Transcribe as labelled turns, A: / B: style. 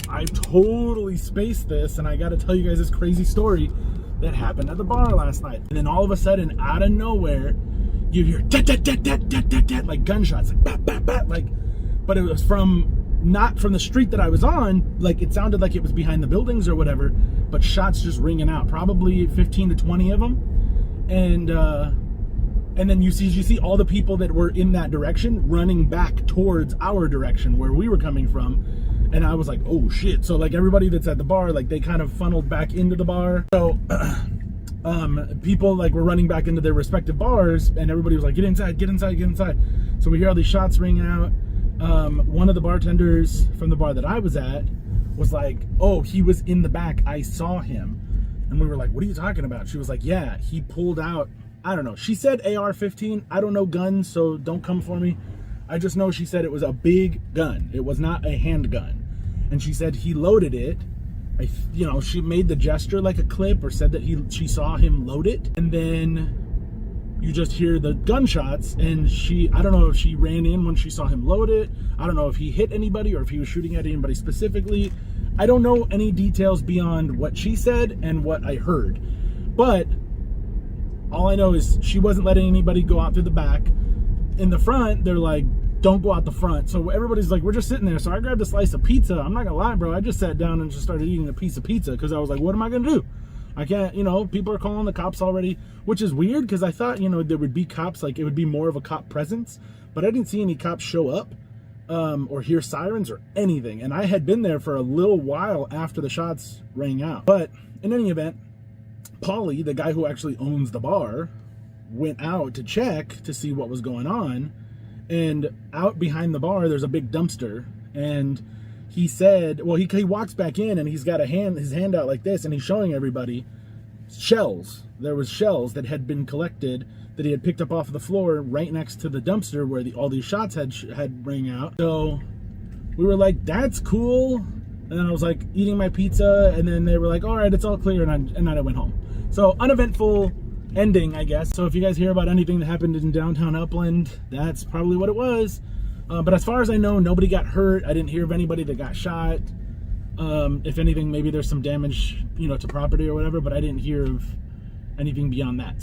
A: I totally spaced this, and I got to tell you guys this crazy story that happened at the bar last night. And then all of a sudden, out of nowhere, you hear like gunshots, like bat, bat, bat, like, but it was not from the street that I was on. Like, it sounded like it was behind the buildings or whatever, but shots just ringing out, probably 15 to 20 of them. And then you see all the people that were in that direction running back towards our direction where we were coming from. And I was like, oh shit. So like everybody that's at the bar, like they kind of funneled back into the bar. So people like were running back into their respective bars, and everybody was like, get inside, get inside, get inside. So we hear all these shots ringing out. One of the bartenders from the bar that I was at was like, oh, he was in the back, I saw him. And we were like, what are you talking about? She was like, yeah, he pulled out, I don't know, she said AR-15. I don't know guns, so don't come for me. I just know she said it was a big gun. It was not a handgun. And she said he loaded it. She made the gesture like a clip, or said that she saw him load it. And then you just hear the gunshots, and I don't know if she ran in when she saw him load it. I don't know if he hit anybody or if he was shooting at anybody specifically. I don't know any details beyond what she said and what I heard. But all I know is she wasn't letting anybody go out through the back. In the front, they're like, don't go out the front. So everybody's like, we're just sitting there. So I grabbed a slice of pizza. I'm not gonna lie, bro. I just sat down and just started eating a piece of pizza because I was like, what am I gonna do? I can't, people are calling the cops already, which is weird because I thought, there would be cops, like it would be more of a cop presence, but I didn't see any cops show up or hear sirens or anything. And I had been there for a little while after the shots rang out. But in any event, Paulie, the guy who actually owns the bar, went out to check to see what was going on. And out behind the bar, there's a big dumpster. And he said, well, he walks back in and he's got his hand out like this, and he's showing everybody shells. There was shells that had been collected that he had picked up off the floor right next to the dumpster where all these shots had rang out. So we were like, that's cool. And then I was like eating my pizza, and then they were like, all right, it's all clear. And then I went home. So uneventful ending, I guess. So if you guys hear about anything that happened in downtown Upland, that's probably what it was. But as far as I know, nobody got hurt. I didn't hear of anybody that got shot. If anything, maybe there's some damage, to property or whatever, but I didn't hear of anything beyond that.